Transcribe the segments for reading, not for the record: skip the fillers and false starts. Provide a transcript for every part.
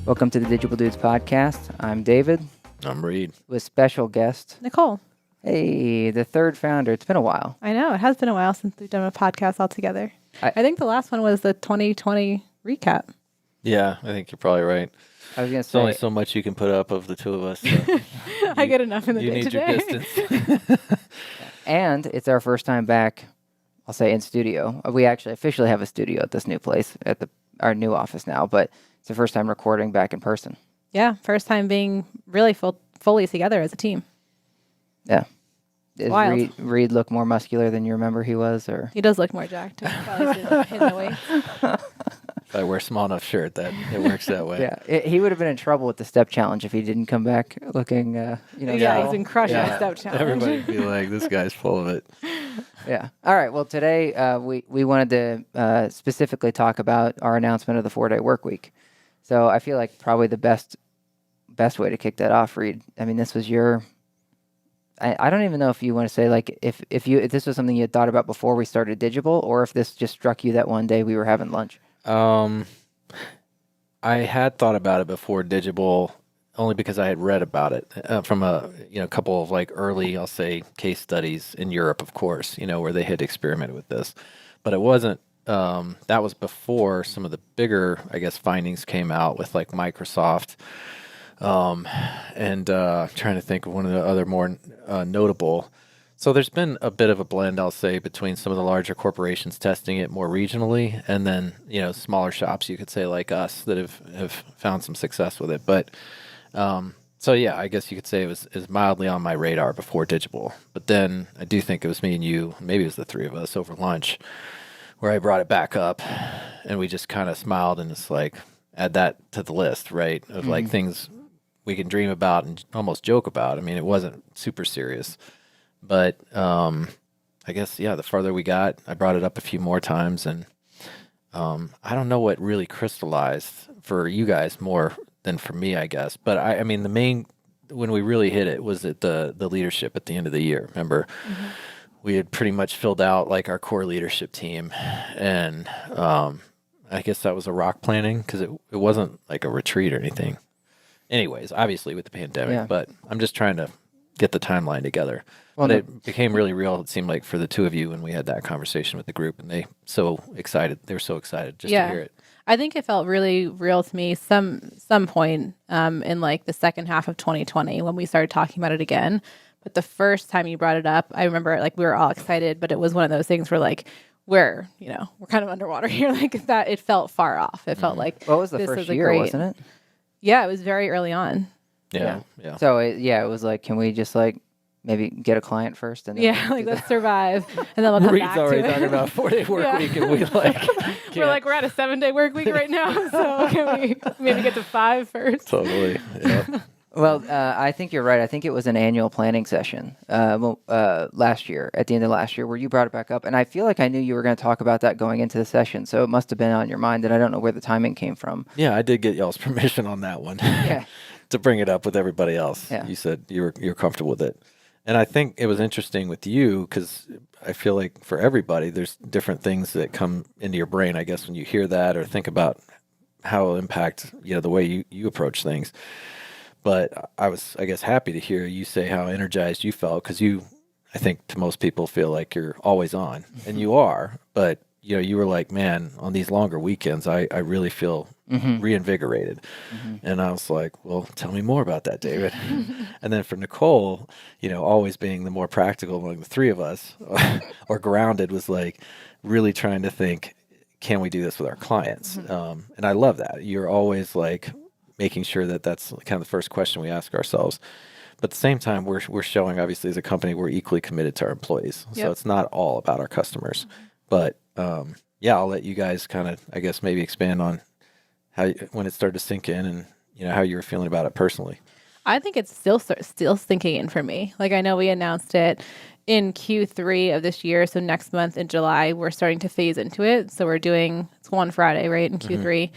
Welcome to the Digible Dudes podcast. I'm David I'm Reid. with special guest. Nicole. Hey, the third founder. It's been a while. I know. It has been a while since we've done a podcast all together. I think the last one was the 2020 recap. Yeah, I think you're probably right. I was going to There's only say, so much you can put up of the two of us. So I get enough in the you day need your today. distance. and it's our first time back, I'll say, in studio. We actually officially have a studio at this new place, at our new office now, but it's the first time recording back in person. Yeah, first time being really fully together as a team. Yeah. Does Wild. Reid look more muscular than you remember he was? Or He does look more jacked. Probably hitting the weight. If I wear a small enough shirt, that it works that way. Yeah, he would have been in trouble with the step challenge if he didn't come back looking, Yeah, swell. he's been crushing Yeah. the step challenge. Everybody would be like, this guy's full of it. Yeah. All right. Well, today we wanted to specifically talk about our announcement of the 4-day work week. So I feel like probably the best way to kick that off, Reid. I mean, this was your. I don't even know if you want to say like if this was something you had thought about before we started Digible, or if this just struck you that one day we were having lunch. I had thought about it before Digible, only because I had read about it from a couple of like early, I'll say, case studies in Europe, of course, where they had experimented with this, but it wasn't. That was before some of the bigger, I guess, findings came out with like Microsoft, and trying to think of one of the other more notable. So there's been a bit of a blend, I'll say, between some of the larger corporations testing it more regionally, and then smaller shops, you could say, like us, that have found some success with it. But so yeah, I guess you could say it was mildly on my radar before Digible. But then I do think it was me and you, maybe it was the three of us over lunch, where I brought it back up, and we just kind of smiled and it's like, add that to the list, right? Of like things we can dream about and almost joke about. I mean, it wasn't super serious. But I guess, yeah, the farther we got, I brought it up a few more times, and I don't know what really crystallized for you guys more than for me, I guess. But I mean, the main, when we really hit it, was at the leadership at the end of the year. Remember, we had pretty much filled out like our core leadership team, and I guess that was a rock planning because it wasn't like a retreat or anything. Anyways, obviously with the pandemic, but I'm just trying to get the timeline together. Well, but it became really real, it seemed like, for the two of you when we had that conversation with the group, and they were so excited just to hear it. I think it felt really real to me some point in like the second half of 2020 when we started talking about it again. But the first time you brought it up, I remember like we were all excited, but it was one of those things where like we're kind of underwater here, like that. It felt far off. It felt like What was the first year, wasn't it? Yeah, it was very early on. Yeah. So it was like, can we just like maybe get a client first? And then Like let's survive, and then we'll come Reid's back already to it. talking about 4-day work week, and we like we're at a 7-day work week right now, so can we maybe get to 5 first? totally. Yeah. Well, I think you're right. I think it was an annual planning session last year, at the end of last year, where you brought it back up. And I feel like I knew you were going to talk about that going into the session. So it must have been on your mind, and I don't know where the timing came from. Yeah, I did get y'all's permission on that one. Yeah. To bring it up with everybody else. Yeah. You said you're comfortable with it. And I think it was interesting with you because I feel like for everybody, there's different things that come into your brain, I guess, when you hear that or think about how it'll impact, the way you approach things. But I was, I guess, happy to hear you say how energized you felt because I think to most people feel like you're always on, and you are. But, you were like, man, on these longer weekends, I really feel reinvigorated. And I was like, well, tell me more about that, David. And then for Nicole, always being the more practical among the three of us or grounded, was like really trying to think, can we do this with our clients? And I love that. You're always like making sure that that's kind of the first question we ask ourselves. But at the same time, we're showing, obviously, as a company, we're equally committed to our employees. Yep. So it's not all about our customers. But I'll let you guys kind of, I guess, maybe expand on how when it started to sink in and how you were feeling about it personally. I think it's still sinking in for me. Like I know we announced it in Q3 of this year, so next month in July we're starting to phase into it. So we're doing one Friday, right, in Q3.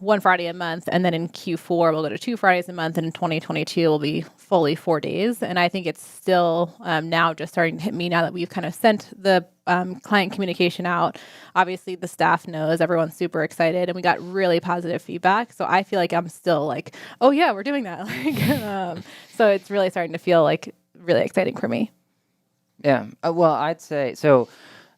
One Friday a month, and then in Q4 we'll go to 2 Fridays a month, and in 2022 will be fully 4 days. And I think it's still now just starting to hit me now that we've kind of sent the client communication out. Obviously, the staff knows, everyone's super excited, and we got really positive feedback. So I feel like I'm still like, oh yeah, we're doing that. So it's really starting to feel like really exciting for me. Yeah. Well, I'd say so.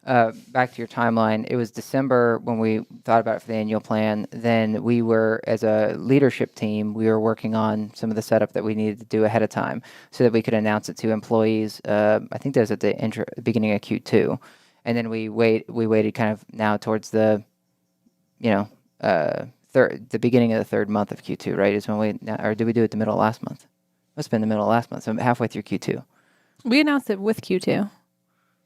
Back to your timeline, it was December when we thought about it for the annual plan. Then we were, as a leadership team, we were working on some of the setup that we needed to do ahead of time so that we could announce it to employees. I think that was at the beginning of Q2. And then we waited kind of now towards the, the beginning of the third month of Q2, right? Is when or did we do it the middle of last month? Must have been the middle of last month. So halfway through Q2. We announced it with Q2.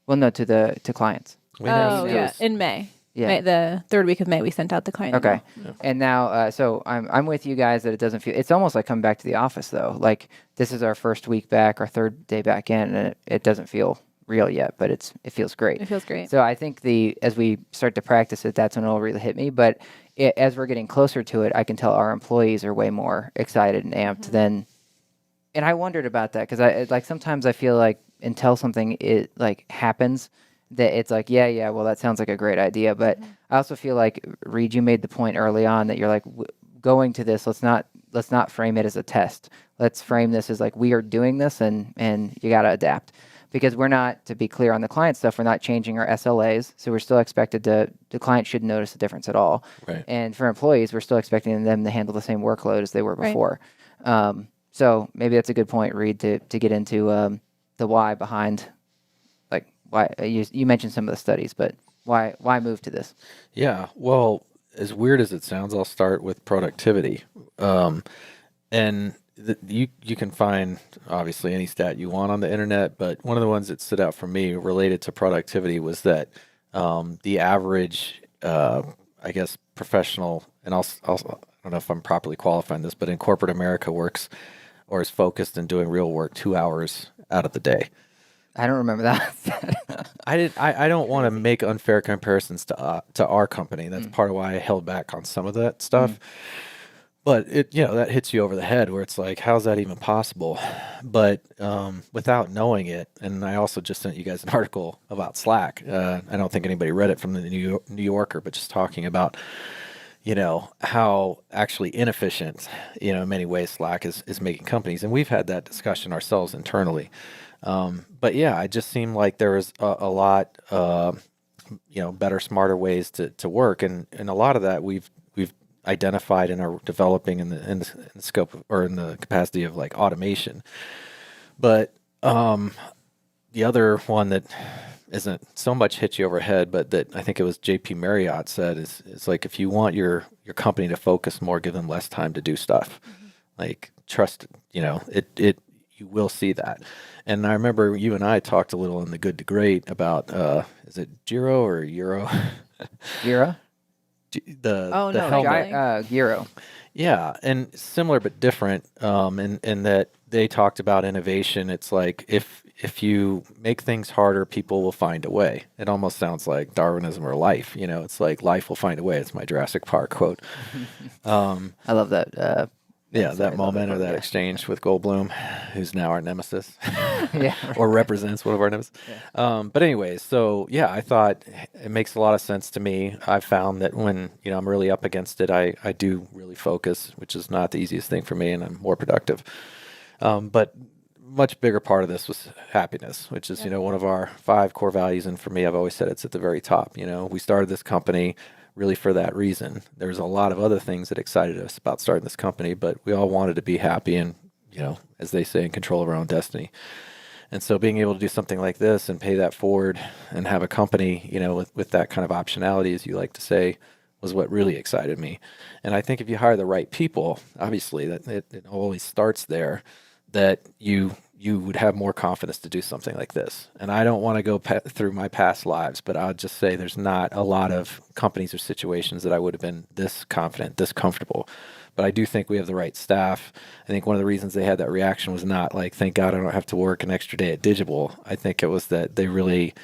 Well, no, to clients. In May. Yeah. May, the third week of May, we sent out the client. Okay. email. And now, so I'm with you guys that it doesn't feel. It's almost like coming back to the office though. Like this is our first week back, our third day back in, and it doesn't feel real yet, but it feels great. It feels great. So I think as we start to practice it, that's when it'll really hit me. But as we're getting closer to it, I can tell our employees are way more excited and amped than. And I wondered about that because sometimes I feel like until something happens, that it's like, yeah, well, that sounds like a great idea. But I also feel like, Reid, you made the point early on that you're like, going to this, let's not frame it as a test. Let's frame this as like, we are doing this and you got to adapt. Because we're not, to be clear on the client stuff, we're not changing our SLAs. So we're still expected the client shouldn't notice a difference at all. Right. And for employees, we're still expecting them to handle the same workload as they were before. Right. So maybe that's a good point, Reid, to get into the why behind, like, why you mentioned some of the studies, but why move to this? Yeah, well, as weird as it sounds, I'll start with productivity. And you can find, obviously, any stat you want on the internet, but one of the ones that stood out for me related to productivity was that the average, I guess, professional, and I don't know if I'm properly qualifying this, but in corporate America works or is focused in doing real work 2 hours out of the day. I don't remember that. I don't want to make unfair comparisons to our company. That's part of why I held back on some of that stuff. But that hits you over the head where it's like, how's that even possible? But without knowing it, and I also just sent you guys an article about Slack. I don't think anybody read it from the New Yorker, but just talking about how actually inefficient, in many ways Slack is making companies. And we've had that discussion ourselves internally. But yeah, it just seemed like there was a lot, better, smarter ways to work. And a lot of that we've identified and are developing in the scope or in the capacity of like automation. But the other one that isn't so much hit you overhead, but that I think it was JP Marriott said is like, if you want your company to focus more, give them less time to do stuff. Like trust, it you will see that. And I remember you and I talked a little in the Good to Great about is it Giro or Euro? Gira? The helmet. Giro. Yeah, and similar but different. In that they talked about innovation. It's like if you make things harder, people will find a way. It almost sounds like Darwinism or life. It's like life will find a way. It's my Jurassic Park quote. I love that. That moment or that exchange with Goldblum, who's now our nemesis, or represents one of our nemesis. Yeah. But anyways, so yeah, I thought it makes a lot of sense to me. I've found that when I'm really up against it, I do really focus, which is not the easiest thing for me, and I'm more productive. But much bigger part of this was happiness, which is one of our 5 core values, and for me, I've always said it's at the very top. We started this company really for that reason. There's a lot of other things that excited us about starting this company, but we all wanted to be happy and, as they say, in control of our own destiny. And so being able to do something like this and pay that forward and have a company, with that kind of optionality, as you like to say, was what really excited me. And I think if you hire the right people, obviously that it always starts there, that you would have more confidence to do something like this. And I don't want to go through my past lives, but I'll just say there's not a lot of companies or situations that I would have been this confident, this comfortable. But I do think we have the right staff. I think one of the reasons they had that reaction was not like, thank God I don't have to work an extra day at Digible. I think it was that they really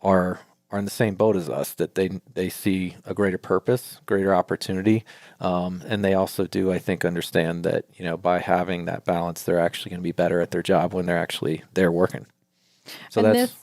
are in the same boat as us, that they see a greater purpose, greater opportunity. And they also do, I think, understand that, by having that balance, they're actually going to be better at their job when they're actually there working. So And that's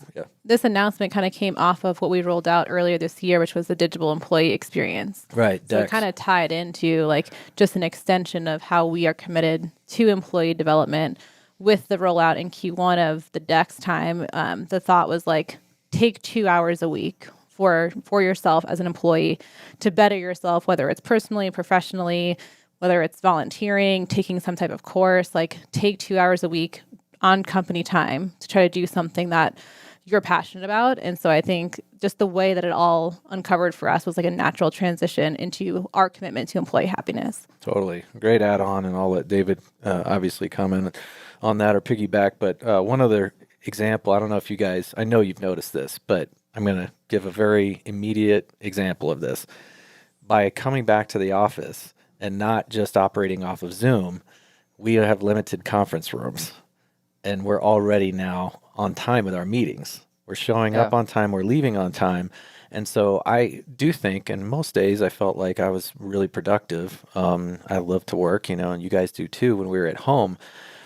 this announcement kind of came off of what we rolled out earlier this year, which was the Digible employee experience. right. So it Dex. kind of tied into like just an extension of how we are committed to employee development with the rollout in Q1 of the Dex time. The thought was like take 2 hours a week for yourself as an employee to better yourself, whether it's personally, professionally, whether it's volunteering, taking some type of course, like take 2 hours a week on company time to try to do something that you're passionate about. And so I think just the way that it all uncovered for us was like a natural transition into our commitment to employee happiness. Totally. Great add on. And I'll let David obviously comment on that or piggyback. But one other example, I don't know if you guys, I know you've noticed this, but I'm going to give a very immediate example of this. By coming back to the office and not just operating off of Zoom, we have limited conference rooms. And we're already now on time with our meetings. We're showing up on time, we're leaving on time. And so I do think, and most days I felt like I was really productive. I love to work, and you guys do too when we were at home.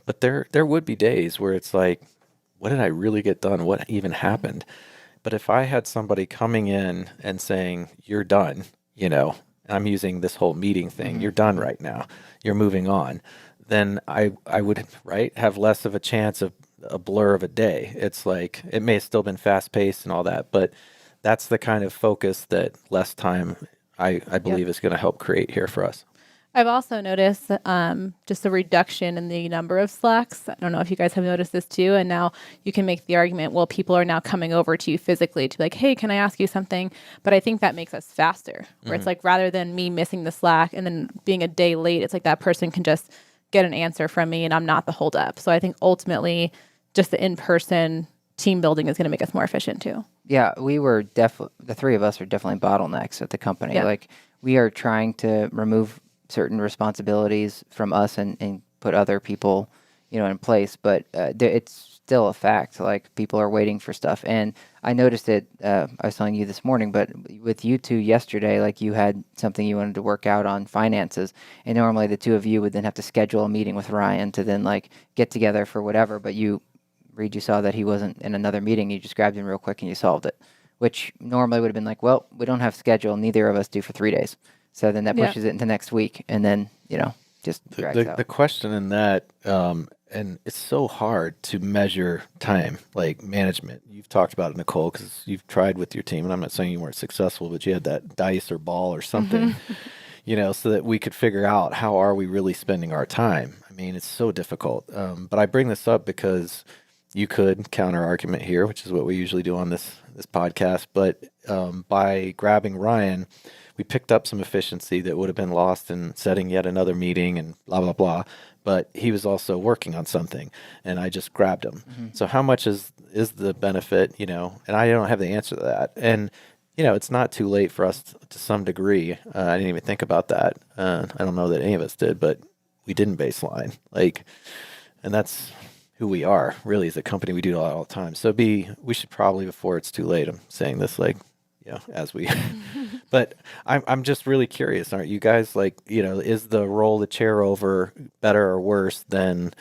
But there would be days where it's like, what did I really get done? What even happened? But if I had somebody coming in and saying, you're done, I'm using this whole meeting thing, you're done right now, you're moving on, then I would, right, have less of a chance of a blur of a day. It's like, it may have still been fast paced and all that, but that's the kind of focus that less time, I believe, is going to help create here for us. I've also noticed just a reduction in the number of Slacks. I don't know if you guys have noticed this too. And now you can make the argument, well, people are now coming over to you physically to be like, hey, can I ask you something? But I think that makes us faster, where it's like rather than me missing the Slack and then being a day late, it's like that person can just get an answer from me and I'm not the holdup. So I think ultimately just the in-person team building is going to make us more efficient too. Yeah, we were the three of us are definitely bottlenecks at the company. Yeah. Like we are trying to remove certain responsibilities from us and put other people, in place. But it's still a fact. Like people are waiting for stuff. And I noticed it, I was telling you this morning, but with you two yesterday, like you had something you wanted to work out on finances. And normally the two of you would then have to schedule a meeting with Ryan to then like get together for whatever. But Reid, you saw that he wasn't in another meeting. You just grabbed him real quick and you solved it, which normally would have been like, well, we don't have schedule. Neither of us do for 3 days. So then that pushes it into next week. And then, just drags out. The question in that, and it's so hard to measure time, like management. You've talked about it, Nicole, because you've tried with your team, and I'm not saying you weren't successful, but you had that dice or ball or something, so that we could figure out how are we really spending our time. I mean, it's so difficult. But I bring this up because you could counter argument here, which is what we usually do on this podcast. But by grabbing Ryan, we picked up some efficiency that would have been lost in setting yet another meeting and blah, blah, blah. But he was also working on something, and I just grabbed him. So how much is the benefit, and I don't have the answer to that. And, it's not too late for us to some degree. I didn't even think about that. I don't know that any of us did, but we didn't baseline. And that's who we are, really, as a company. We do it all the time. So we should probably, before it's too late, I'm saying this as we, but I'm just really curious. Aren't you guys is the roll the chair over better or worse than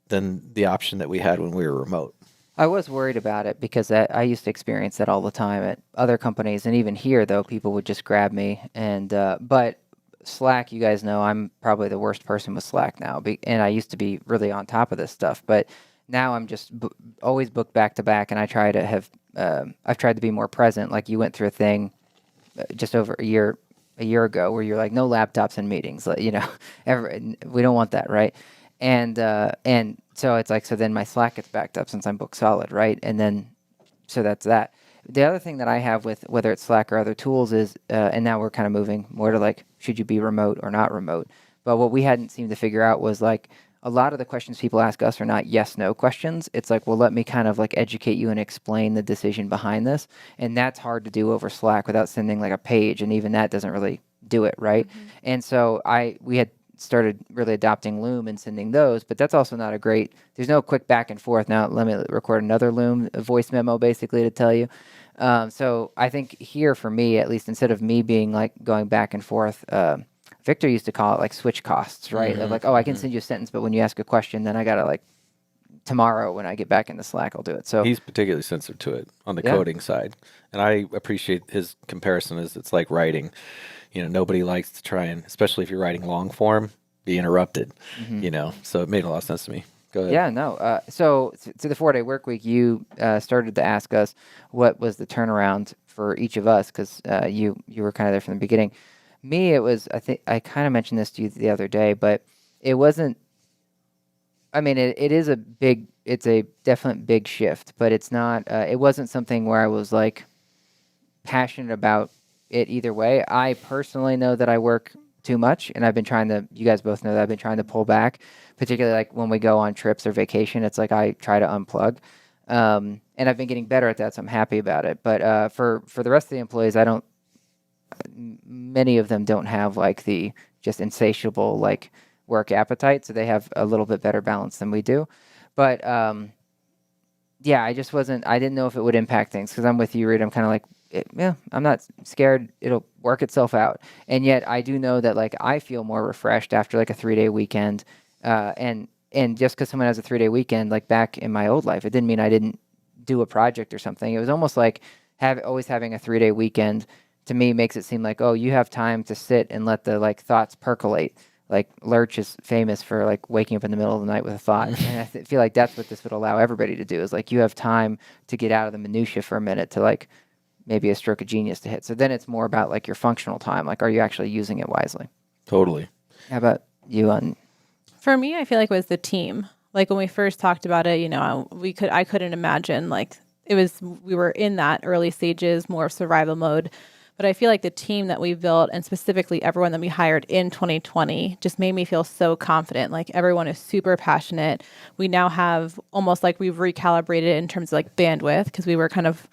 the option that we had when we were remote? I was worried about it because I used to experience that all the time at other companies. And even here, though, people would just grab me. And but Slack, you guys know, I'm probably the worst person with Slack now. And I used to be really on top of this stuff. But now I'm just always booked back to back. And I try to have, I've tried to be more present. Like you went through a thing just over a year ago where you're like, no laptops in meetings. We don't want that, right? And so it's like, so then my Slack gets backed up since I'm booked solid, right? And then, so that's that. The other thing that I have with whether it's Slack or other tools is, and now we're kind of moving more to like, should you be remote or not remote? But what we hadn't seemed to figure out was like, a lot of the questions people ask us are not yes/no questions. It's like, well, let me kind of like educate you and explain the decision behind this. And that's hard to do over Slack without sending like a page. And even that doesn't really do it, right? And so we had started really adopting Loom and sending those, but that's also not there's no quick back and forth. Now let me record another Loom voice memo basically to tell you. So I think here for me, at least, instead of me being like going back and forth, Victor used to call it like switch costs, right? Of like, I can send you a sentence, but when you ask a question, then I got to like tomorrow when I get back into Slack, I'll do it. So He's particularly sensitive to it on the Yeah. coding side. And I appreciate his comparison as it's like writing. Nobody likes to try and, especially if you're writing long form, be interrupted, So it made a lot of sense to me. Go ahead. yeah, no. So to the 4-day work week, you started to ask us what was the turnaround for each of us because you were kind of there from the beginning. Me, it was, I think I kind of mentioned this to you the other day, but it wasn't, I mean, it's a definite big shift, but it's not, it wasn't something where I was like passionate about it either way. I personally know that I work too much and I've been trying to, you guys both know that I've been trying to pull back, particularly like when we go on trips or vacation, it's like I try to unplug. And I've been getting better at that, so I'm happy about it. But for the rest of the employees, many of them don't have like the just insatiable like work appetite, so they have a little bit better balance than we do. But yeah, I didn't know if it would impact things because I'm with you, Reid. I'm kind of like, I'm not scared. It'll work itself out. And yet I do know that like I feel more refreshed after like a 3-day weekend. And just because someone has a 3-day weekend, like back in my old life, it didn't mean I didn't do a project or something. It was almost like always having a 3-day weekend to me makes it seem like, oh, you have time to sit and let the like thoughts percolate. Like Lurch is famous for like waking up in the middle of the night with a thought. And I feel like that's what this would allow everybody to do is like you have time to get out of the minutia for a minute to like maybe a stroke of genius to hit. So then it's more about like your functional time. Like, are you actually using it wisely? Totally. How about you on? For me, I feel like it was the team. Like when we first talked about it, I couldn't imagine like we were in that early stages, more survival mode. But I feel like the team that we built and specifically everyone that we hired in 2020 just made me feel so confident. Like everyone is super passionate. We now have almost like we've recalibrated in terms of like bandwidth because we were kind of,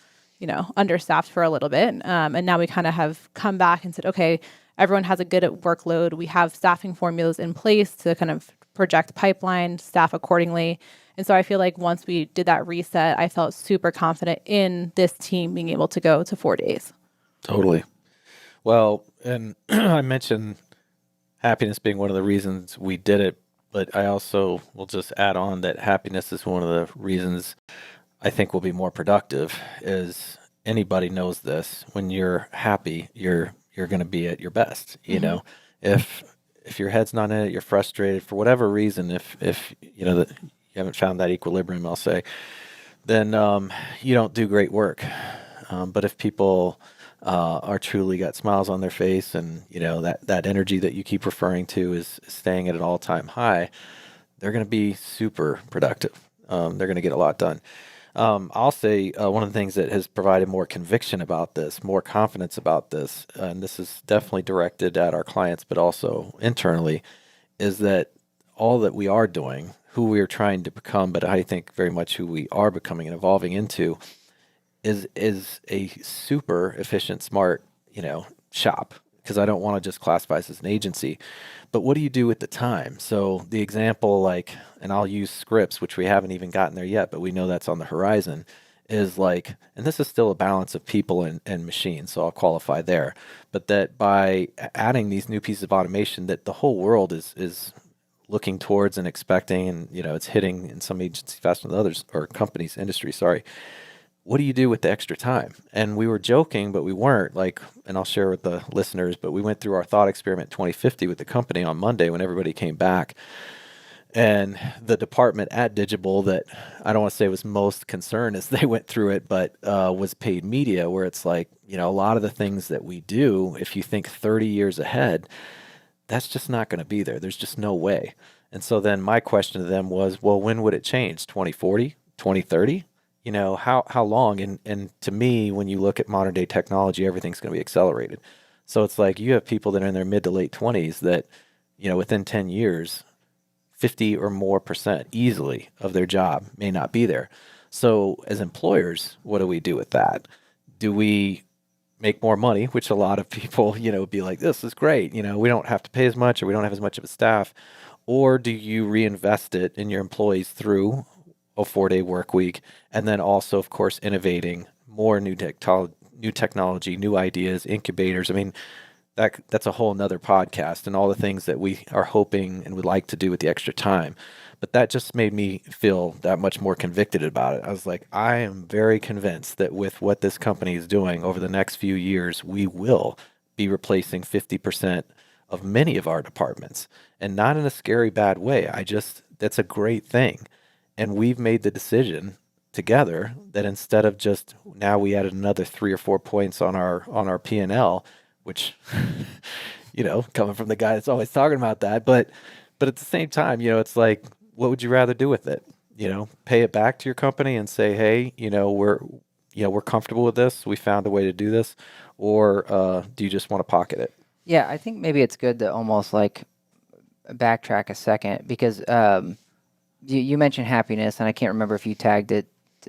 understaffed for a little bit. And now we kind of have come back and said, okay, everyone has a good workload. We have staffing formulas in place to kind of project pipeline, staff accordingly. And so I feel like once we did that reset, I felt super confident in this team being able to go to 4 days. Totally. Well, and I mentioned happiness being one of the reasons we did it, but I also will just add on that happiness is one of the reasons I think we'll be more productive. Is anybody knows this? When you're happy, you're going to be at your best. If your head's not in it, you're frustrated for whatever reason. If you haven't found that equilibrium, I'll say, then you don't do great work. But if people are truly got smiles on their face and that energy that you keep referring to is staying at an all-time high, they're going to be super productive. They're going to get a lot done. I'll say one of the things that has provided more conviction about this, more confidence about this, and this is definitely directed at our clients, but also internally, is that all that we are doing, who we are trying to become, but I think very much who we are becoming and evolving into, is a super efficient, smart, shop. Because I don't want to just classify this as an agency. But what do you do with the time? So the example, like, and I'll use scripts, which we haven't even gotten there yet, but we know that's on the horizon, is like, and this is still a balance of people and machines, so I'll qualify there. But that by adding these new pieces of automation that the whole world is looking towards and expecting, and it's hitting in some agencies faster than others, or companies, industry, sorry. What do you do with the extra time? And we were joking, but we weren't, like, and I'll share with the listeners, but we went through our thought experiment 2050 with the company on Monday when everybody came back. And the department at Digible that I don't want to say was most concerned as they went through it, but was paid media, where it's like, a lot of the things that we do, if you think 30 years ahead, that's just not going to be there. There's just no way. And so then my question to them was, well, when would it change? 2040, 2030? How long? And to me, when you look at modern day technology, everything's going to be accelerated. So it's like you have people that are in their mid to late 20s that, within 10 years, 50 or more % easily of their job may not be there. So as employers, what do we do with that? Do we make more money, which a lot of people, be like, this is great. We don't have to pay as much, or we don't have as much of a staff. Or do you reinvest it in your employees through a 4-day work week, and then also, of course, innovating more new technology, new ideas, incubators. I mean, that's a whole nother podcast and all the things that we are hoping and would like to do with the extra time. But that just made me feel that much more convicted about it. I was like, I am very convinced that with what this company is doing over the next few years, we will be replacing 50% of many of our departments, and not in a scary bad way. That's a great thing. And we've made the decision together that instead of just now we added another 3 or 4 points on our P&L, which, coming from the guy that's always talking about that, but at the same time, it's like, what would you rather do with it? Pay it back to your company and say, hey, we're comfortable with this. We found a way to do this. Or do you just want to pocket it? Yeah, I think maybe it's good to almost like backtrack a second because you mentioned happiness, and I can't remember if you tagged it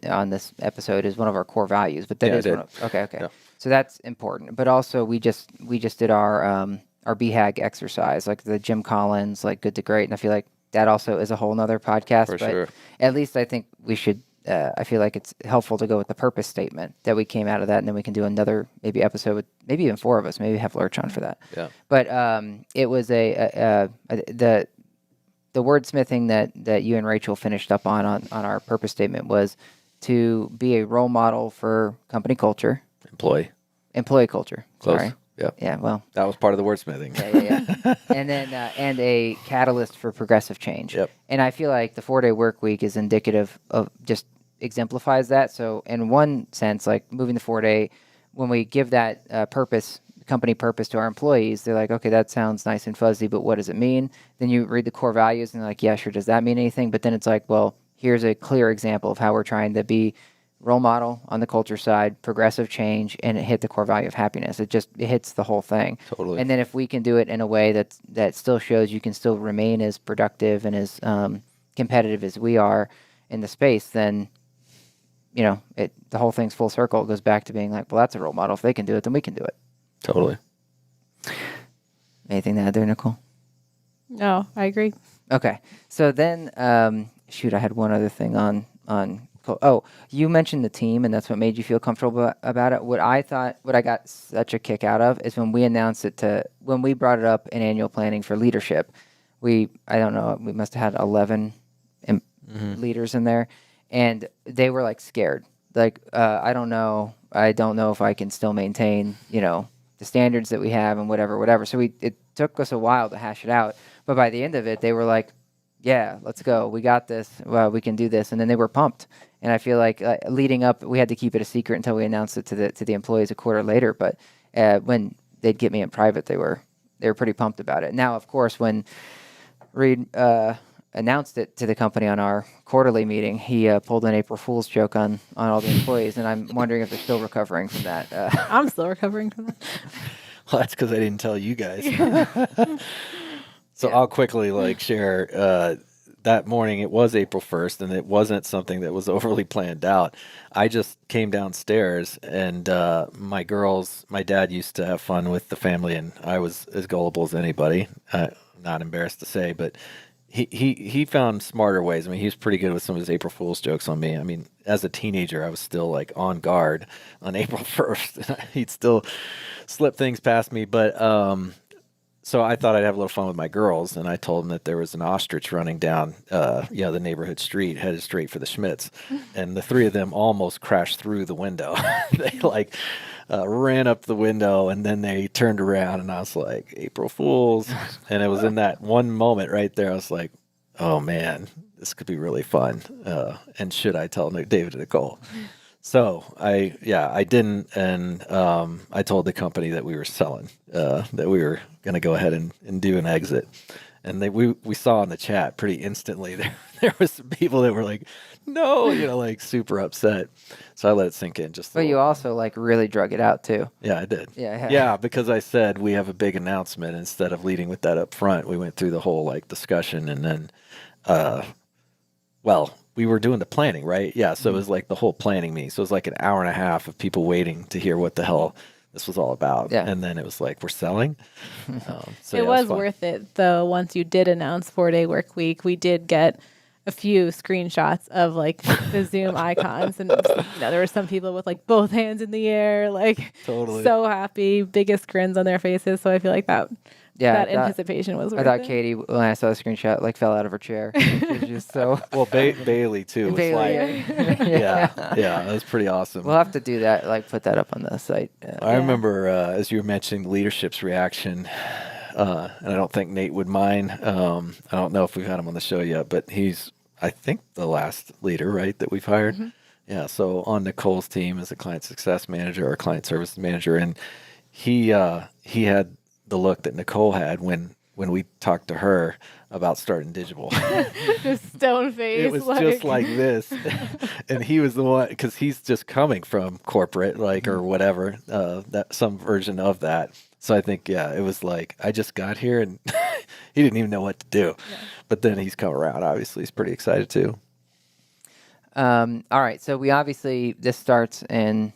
on this episode as one of our core values, but that is I did. one of, okay. Yeah. So that's important. But also we just did our BHAG exercise, like the Jim Collins, like Good to Great, and I feel like that also is a whole nother podcast. For but sure. At least I think we should. I feel like it's helpful to go with the purpose statement that we came out of that, and then we can do another maybe episode with maybe even 4 of us. Maybe have Lurch on for that. Yeah. But it was the wordsmithing that you and Rachel finished up on our purpose statement was to be a role model for company culture, employee culture. Close. Sorry. Yeah. Yeah. Well, That was part of the wordsmithing. yeah. And then and a catalyst for progressive change. Yep. And I feel like the 4-day work week is indicative of just exemplifies that. So in one sense, like moving the 4-day, when we give that company purpose to our employees, they're like, okay, that sounds nice and fuzzy, but what does it mean? Then you read the core values and they're like, yeah, sure. Does that mean anything? But then it's like, well, here's a clear example of how we're trying to be role model on the culture side, progressive change, and it hit the core value of happiness. It hits the whole thing. Totally. And then if we can do it in a way that still shows you can still remain as productive and as competitive as we are in the space, then the whole thing's full circle. It goes back to being like, well, that's a role model. If they can do it, then we can do it. Totally. Anything to add there, Nicole? No, I agree. Okay. So then, I had one other thing on. Oh, you mentioned the team, and that's what made you feel comfortable about it. What I got such a kick out of is when we announced when we brought it up in annual planning for leadership. I don't know, we must have had 11 leaders in there, and they were like scared. Like, I don't know if I can still maintain, the standards that we have and whatever. So it took us a while to hash it out, but by the end of it, they were like, yeah, let's go. We got this. Well, we can do this. And then they were pumped. And I feel like leading up, we had to keep it a secret until we announced it to the employees a quarter later. But when they'd get me in private, they were pretty pumped about it. Now, of course, when Reid announced it to the company on our quarterly meeting, he pulled an April Fool's joke on all the employees, and I'm wondering if they're still recovering from that. I'm still recovering from that. Well, that's because I didn't tell you guys. So Yeah. I'll quickly share that morning. It was April 1st, and it wasn't something that was overly planned out. I just came downstairs, and my dad used to have fun with the family, and I was as gullible as anybody. Not embarrassed to say, but he found smarter ways. I mean, he was pretty good with some of his April Fool's jokes on me. I mean, as a teenager, I was still on guard on April 1st. He'd still slip things past me, but so I thought I'd have a little fun with my girls, and I told them that there was an ostrich running down, the neighborhood street, headed straight for the Schmitz, and the 3 of them almost crashed through the window. They ran up the window, and then they turned around, and I was like, April Fools. And it was in that one moment right there, I was like, oh man, this could be really fun. And should I tell David and Nicole? So I didn't, and I told the company that we were selling, that we were going to go ahead and do an exit. And we saw in the chat pretty instantly there was some people that were like, no, super upset. So I let it sink in just. But you also really drug it out too. Yeah, I did. Yeah. Yeah, because I said we have a big announcement. Instead of leading with that up front, we went through the whole discussion, and then, we were doing the planning, right? Yeah, so it was the whole planning meeting. So it was an hour and a half of people waiting to hear what the hell this was all about. Yeah. And then it was we're selling. It was worth it, though. Once you did announce 4-day work week, we did get a few screenshots of like the Zoom icons, and there were some people with like both hands in the air, like Totally. so happy, biggest grins on their faces. So I feel like that anticipation was worth I thought it. Katie, when I saw the screenshot, like fell out of her chair. She was just so. Well, Bailey too. Was Bailey, like, yeah. yeah, that was pretty awesome. We'll have to do that, like put that up on the site. I remember as you were mentioning leadership's reaction, and I don't think Nate would mind. I don't know if we've had him on the show yet, but he's, I think, the last leader, right, that we've hired. Mm-hmm. Yeah, so on Nicole's team as a client success manager or client services manager, and he had the look that Nicole had when we talked to her about starting Digible. Just stone face. It was just like this. And he was the one, because he's just coming from corporate, like, or whatever, that some version of that. So I think, it was like, I just got here and he didn't even know what to do. Yeah. But then he's come around. Obviously, he's pretty excited too. All right. So this starts in,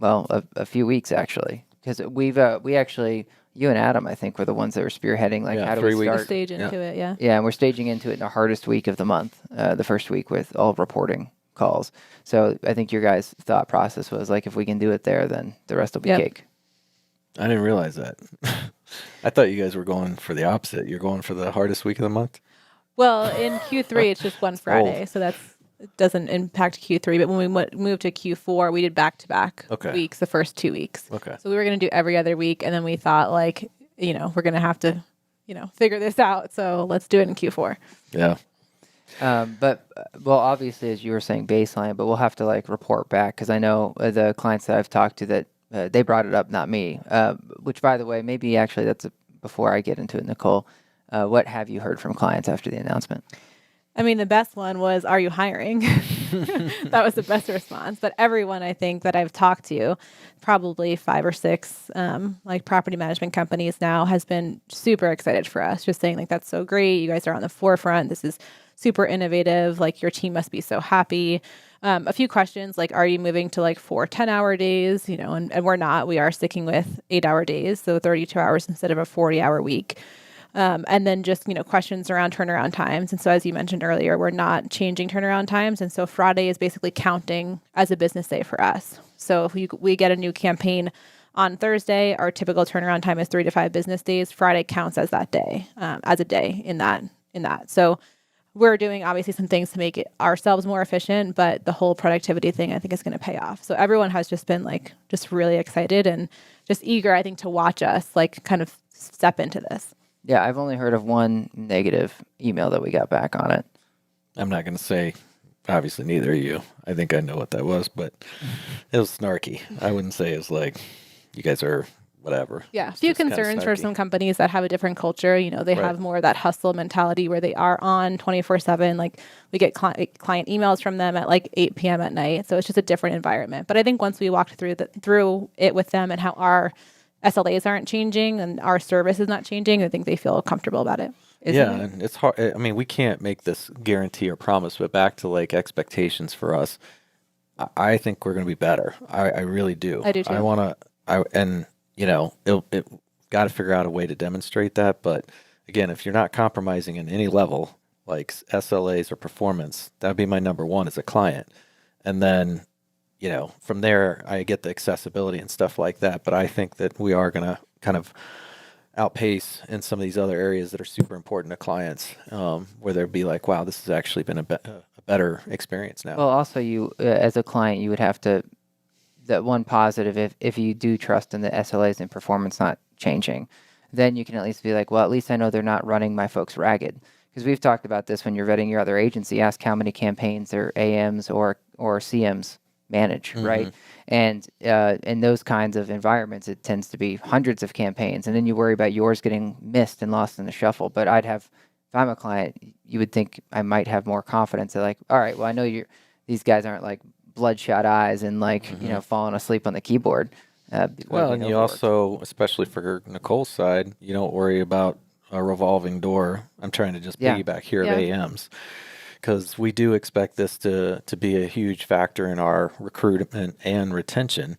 a few weeks actually, because we actually, you and Adam, I think, were the ones that were spearheading, like, how do we start? Stage into it, yeah. Yeah, and we're staging into it in the hardest week of the month, the first week with all reporting calls. So I think your guys' thought process was like, if we can do it there, then the rest will be cake. I didn't realize that. I thought you guys were going for the opposite. You're going for the hardest week of the month? Well, in Q3, it's just one Friday, so it doesn't impact Q3. But when we moved to Q4, we did back-to-back weeks, the first 2 weeks. Okay. So we were going to do every other week, and then we thought, like, we're going to have to, figure this out. So let's do it in Q4. Yeah. Obviously, as you were saying, baseline, but we'll have to, like, report back, because I know the clients that I've talked to that they brought it up, not me, which, by the way, maybe actually before I get into it, Nicole, what have you heard from clients after the announcement? I mean, the best one was, are you hiring? That was the best response. But everyone, I think, that I've talked to, probably 5 or 6, like property management companies now, has been super excited for us. Just saying, like, that's so great. You guys are on the forefront. This is super innovative. Like, your team must be so happy. A few questions, like, are you moving to like 4 10-hour days? And we're not. We are sticking with 8-hour days, so 32 hours instead of a 40-hour week. And then just, questions around turnaround times. And so, as you mentioned earlier, we're not changing turnaround times. And so Friday is basically counting as a business day for us. So if we get a new campaign on Thursday, our typical turnaround time is 3 to 5 business days. Friday counts as that day, as a day in that. So we're doing obviously some things to make it ourselves more efficient, but the whole productivity thing, I think, is going to pay off. So everyone has just been like, just really excited and just eager, I think, to watch us like kind of step into this. Yeah, I've only heard of one negative email that we got back on it. I'm not going to say, obviously, neither of you. I think I know what that was, but it was snarky. I wouldn't say it's like, you guys are whatever. Yeah, a few concerns for some companies that have a different culture. They have more of that hustle mentality where they are on 24/7. Like, we get client emails from them at like 8 p.m. at night. So it's just a different environment. But I think once we walked through it with them and how our SLAs aren't changing and our service is not changing, I think they feel comfortable about it. And it's hard. I mean, we can't make this guarantee or promise, but back to like expectations for us, I think we're going to be better. I really do. I do too. It got to figure out a way to demonstrate that. But again, if you're not compromising in any level, like SLAs or performance, that would be my number one as a client. And then, from there, I get the accessibility and stuff like that. But I think that we are going to kind of outpace in some of these other areas that are super important to clients, where they'd be like, wow, this has actually been a better experience now. Well, also, you, as a client, you would have to, that one positive, if you do trust in the SLAs and performance not changing, then you can at least be like, well, at least I know they're not running my folks ragged. Because we've talked about this when you're vetting your other agency, ask how many campaigns their AMs or CMs manage, right? And in those kinds of environments, it tends to be hundreds of campaigns, and then you worry about yours getting missed and lost in the shuffle. But if I'm a client, you would think I might have more confidence that, like, all right, well, I know these guys aren't like bloodshot eyes and like falling asleep on the keyboard. Well, and you also, especially for Nicole's side, you don't worry about a revolving door. I'm trying to just piggyback here of AMs. Because we do expect this to be a huge factor in our recruitment and retention.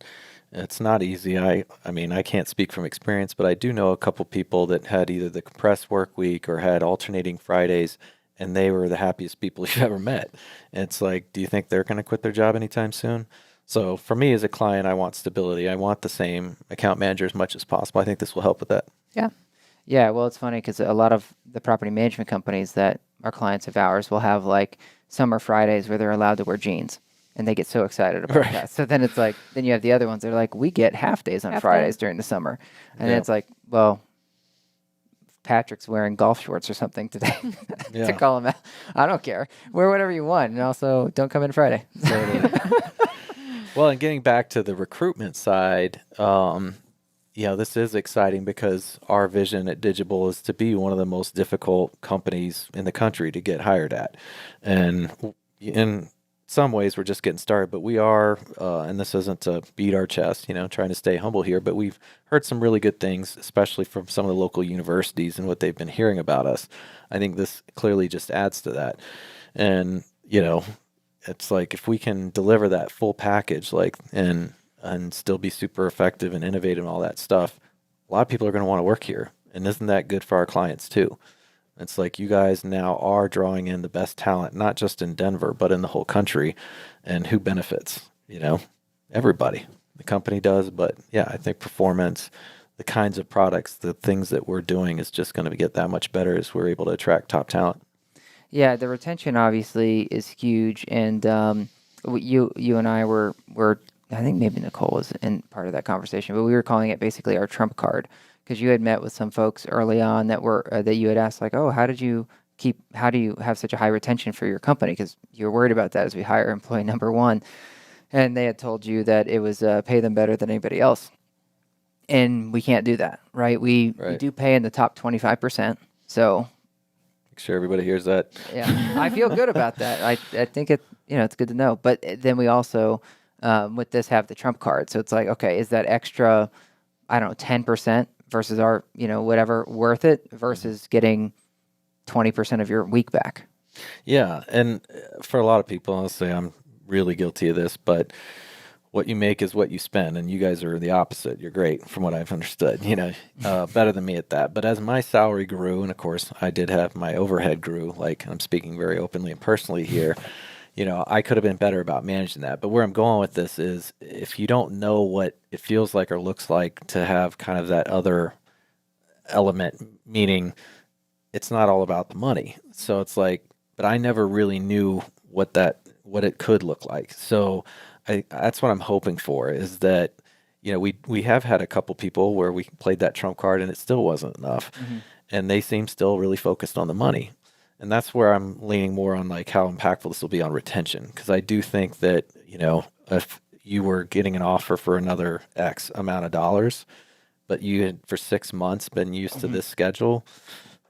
It's not easy. I mean, I can't speak from experience, but I do know a couple people that had either the compressed work week or had alternating Fridays, and they were the happiest people you've ever met. And it's like, do you think they're going to quit their job anytime soon? So for me as a client, I want stability. I want the same account manager as much as possible. I think this will help with that. Yeah. Yeah, well, it's funny because a lot of the property management companies that are clients of ours will have like summer Fridays where they're allowed to wear jeans. And they get so excited about Right. that. So then it's like, then you have the other ones that are like, we get half days on Half Fridays day. during the summer. And then Yep. it's like, well, Patrick's wearing golf shorts or something today to Yeah. call him out. I don't care. Wear whatever you want. And also don't come in Friday. Well, and getting back to the recruitment side, this is exciting because our vision at Digible is to be one of the most difficult companies in the country to get hired at. And in some ways, we're just getting started, but we are, and this isn't to beat our chest, trying to stay humble here, but we've heard some really good things, especially from some of the local universities and what they've been hearing about us. I think this clearly just adds to that. And, it's like if we can deliver that full package, and still be super effective and innovative and all that stuff, a lot of people are going to want to work here. And isn't that good for our clients too? It's like you guys now are drawing in the best talent, not just in Denver, but in the whole country. And who benefits? Everybody. The company does, but yeah, I think performance, the kinds of products, the things that we're doing is just going to get that much better as we're able to attract top talent. Yeah, the retention obviously is huge. And you and I were, I think maybe Nicole was in part of that conversation, but we were calling it basically our trump card. Because you had met with some folks early on that were that you had asked like, oh, how do you have such a high retention for your company? Because you're worried about that as we hire employee number one, and they had told you that it was pay them better than anybody else, and we can't do that, right? We do pay in the top 25%, so Make sure everybody hears that. yeah, I feel good about that. I think it's good to know. But then we also with this have the trump card, so it's like, okay, is that extra, I don't know, 10% versus our, whatever, worth it versus getting 20% of your week back? Yeah. And for a lot of people, I'll say I'm really guilty of this, but what you make is what you spend. And you guys are the opposite. You're great from what I've understood, better than me at that. But as my salary grew, and of course I did have my overhead grew, like I'm speaking very openly and personally here, I could have been better about managing that. But where I'm going with this is if you don't know what it feels like or looks like to have kind of that other element, meaning it's not all about the money. So it's like, but I never really knew what it could look like. So that's what I'm hoping for is that, we have had a couple people where we played that trump card and it still wasn't enough. Mm-hmm. And they seem still really focused on the money. And that's where I'm leaning more on like how impactful this will be on retention. Because I do think that, if you were getting an offer for another X amount of dollars, but you had for 6 months been used to this schedule,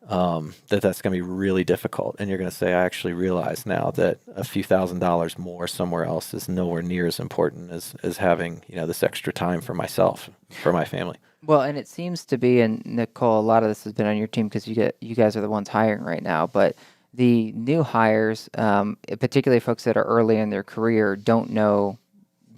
that's going to be really difficult. And you're going to say, I actually realize now that a few $1,000s more somewhere else is nowhere near as important as having, this extra time for myself, for my family. Well, and it seems to be, and Nicole, a lot of this has been on your team because you guys are the ones hiring right now, but the new hires, particularly folks that are early in their career, don't know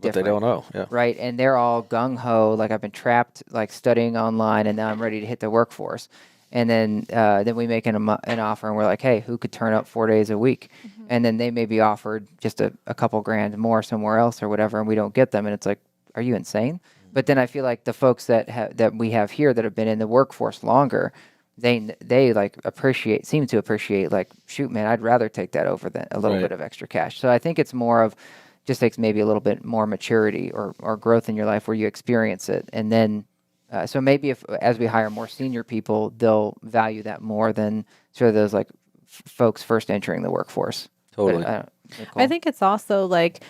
what they don't know, yeah. Right, and they're all gung-ho, like I've been trapped, like studying online, and now I'm ready to hit the workforce. And then we make an offer, and we're like, hey, who could turn up 4 days a week? Mm-hmm. And then they may be offered just a couple grand more somewhere else or whatever, and we don't get them, and it's like, are you insane? But then I feel like the folks that we have here that have been in the workforce longer, they like seem to appreciate like, shoot, man, I'd rather take that over than a little bit of extra cash. So I think it's more of just takes maybe a little bit more maturity or growth in your life where you experience it. And then, so maybe as we hire more senior people, they'll value that more than sort of those like folks first entering the workforce. Totally. But, I think it's also like,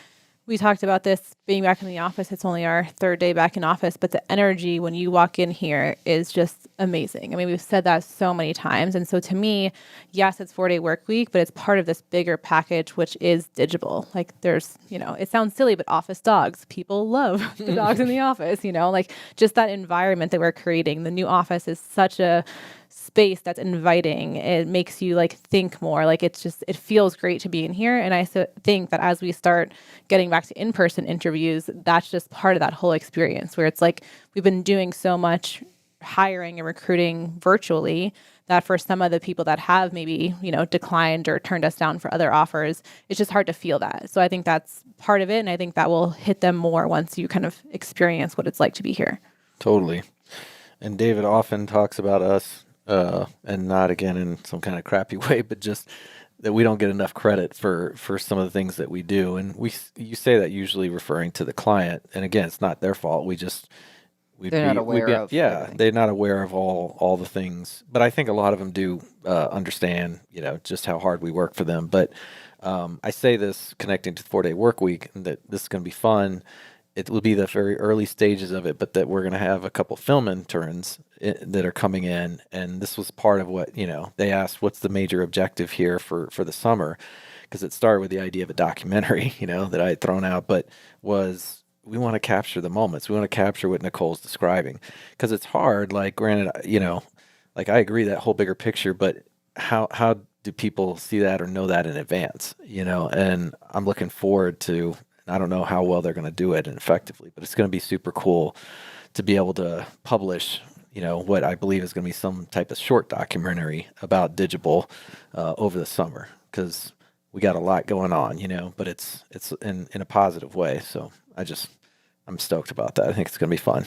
we talked about this being back in the office. It's only our third day back in office, but the energy when you walk in here is just amazing. I mean, we've said that so many times. And so to me, yes, it's 4-day work week, but it's part of this bigger package, which is Digible. Like there's, it sounds silly, but office dogs, people love the dogs in the office, like just that environment that we're creating. The new office is such a space that's inviting. It makes you like think more. Like it feels great to be in here. And I think that as we start getting back to in-person interviews, that's just part of that whole experience where it's like we've been doing so much hiring and recruiting virtually that for some of the people that have maybe, declined or turned us down for other offers, it's just hard to feel that. So I think that's part of it. And I think that will hit them more once you kind of experience what it's like to be here. Totally. And David often talks about us, and not again in some kind of crappy way, but just that we don't get enough credit for some of the things that we do. And you say that usually referring to the client. And again, it's not their fault. They're not aware of everything. They're not aware of all the things. But I think a lot of them do understand, just how hard we work for them. But I say this connecting to the 4-day work week, and that this is going to be fun. It will be the very early stages of it, but that we're going to have a couple film interns that are coming in. And this was part of what, they asked, what's the major objective here for the summer? Because it started with the idea of a documentary, that I had thrown out, but we want to capture the moments. We want to capture what Nicole's describing, because it's hard. Like, granted, like I agree that whole bigger picture, but how do people see that or know that in advance? And I'm looking forward to. I don't know how well they're going to do it and effectively, but it's going to be super cool to be able to publish, what I believe is going to be some type of short documentary about Digible over the summer, because we got a lot going on, but it's in a positive way. So I'm stoked about that. I think it's going to be fun.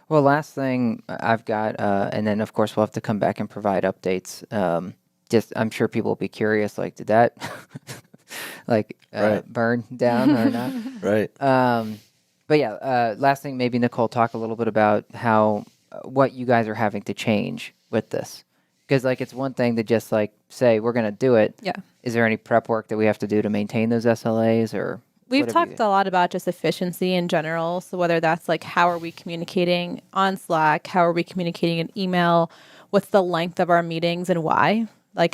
Well, last thing I've got, and then of course we'll have to come back and provide updates. I'm sure people will be curious, like, did that burn down or not? Right. But yeah, last thing, maybe Nicole, talk a little bit about what you guys are having to change with this. Because it's one thing to just say we're going to do it. Yeah. Is there any prep work that we have to do to maintain those SLAs, or? We've talked a lot about just efficiency in general. So whether that's how are we communicating on Slack? How are we communicating in email? What's the length of our meetings and why?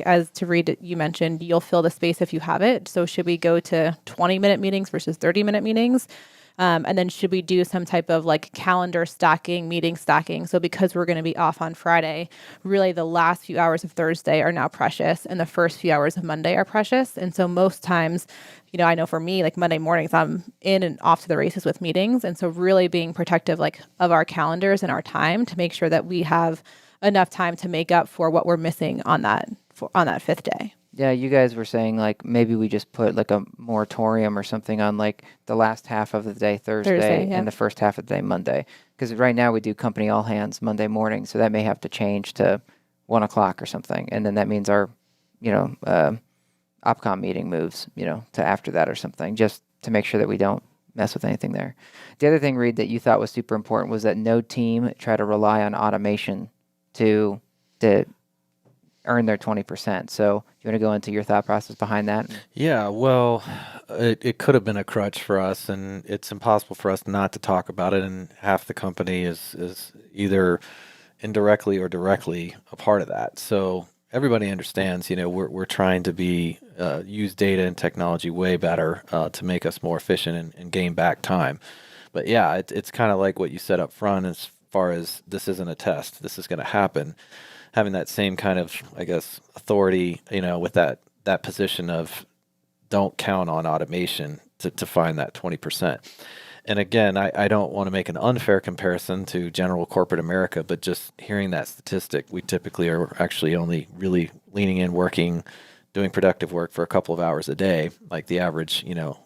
As to Reid, you mentioned, you'll fill the space if you have it. So should we go to 20-minute meetings versus 30-minute meetings? And then should we do some type of calendar stacking, meeting stacking? So because we're going to be off on Friday, really the last few hours of Thursday are now precious and the first few hours of Monday are precious. And so most times, I know for me, Monday mornings, I'm in and off to the races with meetings. And so really being protective of our calendars and our time to make sure that we have enough time to make up for what we're missing on that fifth day. Yeah, you guys were saying maybe we just put a moratorium or something on the last half of the day Thursday yeah. and the first half of the day Monday. Because right now we do company all hands Monday morning, so that may have to change to 1:00 or something, and then that means our OpCom meeting moves to after that or something, just to make sure that we don't mess with anything there. The other thing, Reid, that you thought was super important was that no team try to rely on automation to earn their 20%. So do you want to go into your thought process behind that? Yeah, well, it could have been a crutch for us, and it's impossible for us not to talk about it. And half the company is either indirectly or directly a part of that. So everybody understands, we're trying to use data and technology way better to make us more efficient and gain back time. But yeah, it's kind of like what you said up front as far as this isn't a test. This is going to happen. Having that same kind of, authority, with that position of don't count on automation to find that 20%. And again, I don't want to make an unfair comparison to general corporate America, but just hearing that statistic, we typically are actually only really leaning in, working, doing productive work for a couple of hours a day, like the average, you don't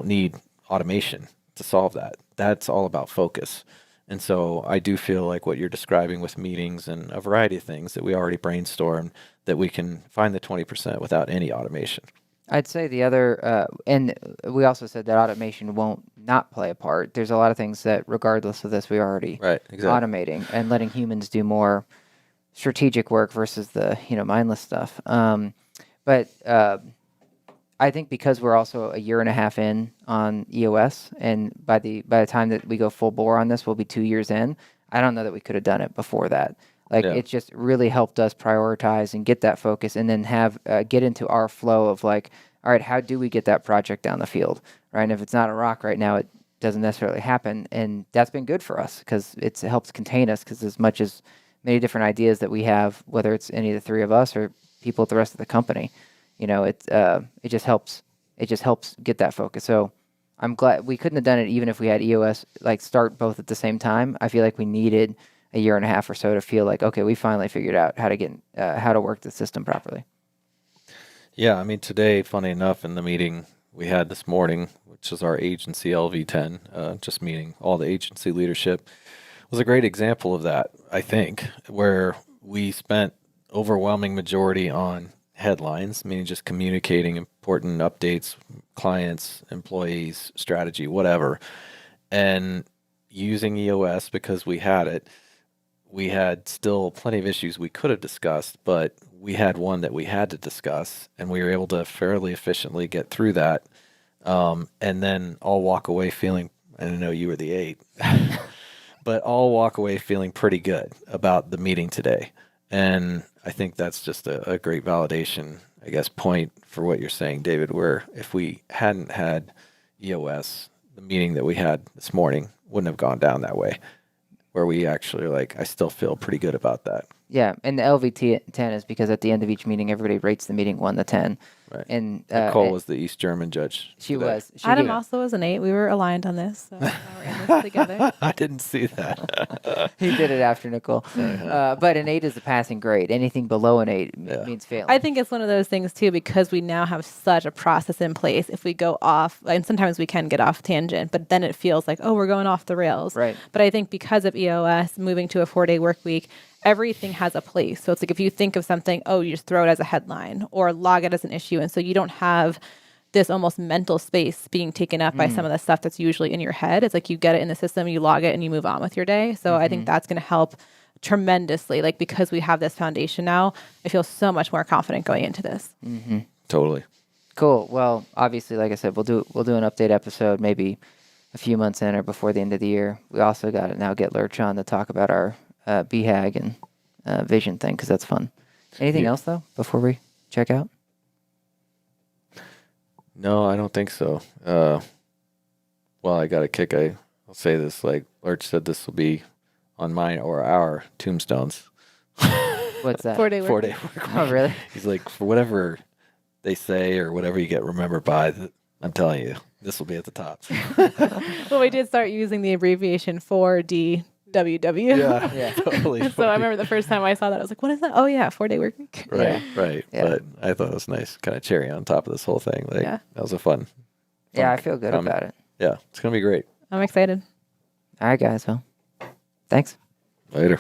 need automation to solve that. That's all about focus. And so I do feel like what you're describing with meetings and a variety of things that we already brainstormed, that we can find the 20% without any automation. I'd say the other, and we also said that automation won't not play a part. There's a lot of things that, regardless of this, we are already automating and letting humans do more strategic work versus the mindless stuff. But I think because we're also a year and a half in on EOS, and by the time that we go full bore on this, we'll be 2 years in. I don't know that we could have done it before that. It just really helped us prioritize and get that focus, and then have get into our flow of all right, how do we get that project down the field, right? And if it's not a rock right now, it doesn't necessarily happen, and that's been good for us because it helps contain us. Because as much as many different ideas that we have, whether it's any of the three of us or people at the rest of the company, it just helps. It just helps get that focus. So I'm glad we couldn't have done it even if we had EOS start both at the same time. I feel like we needed a year and a half or so to feel like, okay, we finally figured out how to get how to work the system properly. Yeah, I mean, today, funny enough, in the meeting we had this morning, which is our agency LV10, just meeting all the agency leadership, was a great example of that, I think, where we spent overwhelming majority on headlines, meaning just communicating important updates, clients, employees, strategy, whatever, and using EOS because we had it. We had still plenty of issues we could have discussed, but we had one that we had to discuss, and we were able to fairly efficiently get through that. And then all walk away feeling, I know you were the 8, but all walk away feeling pretty good about the meeting today. And I think that's just a great validation, I guess, point for what you're saying, David, where if we hadn't had EOS, the meeting that we had this morning wouldn't have gone down that way, where we actually I still feel pretty good about that. Yeah, and the LVT10 is because at the end of each meeting, everybody rates the meeting 1 to 10. Right. And Nicole was the East German judge. She today. was. Adam also was an 8. We were aligned on this, so now we're in this together. I didn't see that. He did it after Nicole. But an 8 is a passing grade. Anything below an 8 means failing. I think it's one of those things too, because we now have such a process in place. If we go off, and sometimes we can get off tangent, but then it feels like, oh, we're going off the rails. Right. But I think because of EOS moving to a 4-day work week, everything has a place. So it's like if you think of something, oh, you just throw it as a headline or log it as an issue. And so you don't have this almost mental space being taken up by some of the stuff that's usually in your head. It's like you get it in the system, you log it, and you move on with your day. So I think that's going to help tremendously. Like, because we have this foundation now, I feel so much more confident going into this. Mm-hmm. Totally. Cool. Well, obviously, like I said, we'll do an update episode maybe a few months in or before the end of the year. We also got to now get Lurch on to talk about our BHAG and vision thing, because that's fun. Anything else, though, before we check out? No, I don't think so. Well, I got a kick. I'll say this, Lurch said, this will be on mine or our tombstones. What's that? 4-day work. 4-day work. Oh, really? He's like, for whatever they say or whatever you get remembered by, I'm telling you, this will be at the top. Well, we did start using the abbreviation 4DWW. Yeah, totally. So I remember the first time I saw that, I was like, what is that? Oh, yeah, 4-day work week. Right. Yeah. But I thought it was nice, kind of cherry on top of this whole thing. That was a fun. Yeah, I feel good about it. Yeah, it's going to be great. I'm excited. All right, guys. Well, thanks. Later.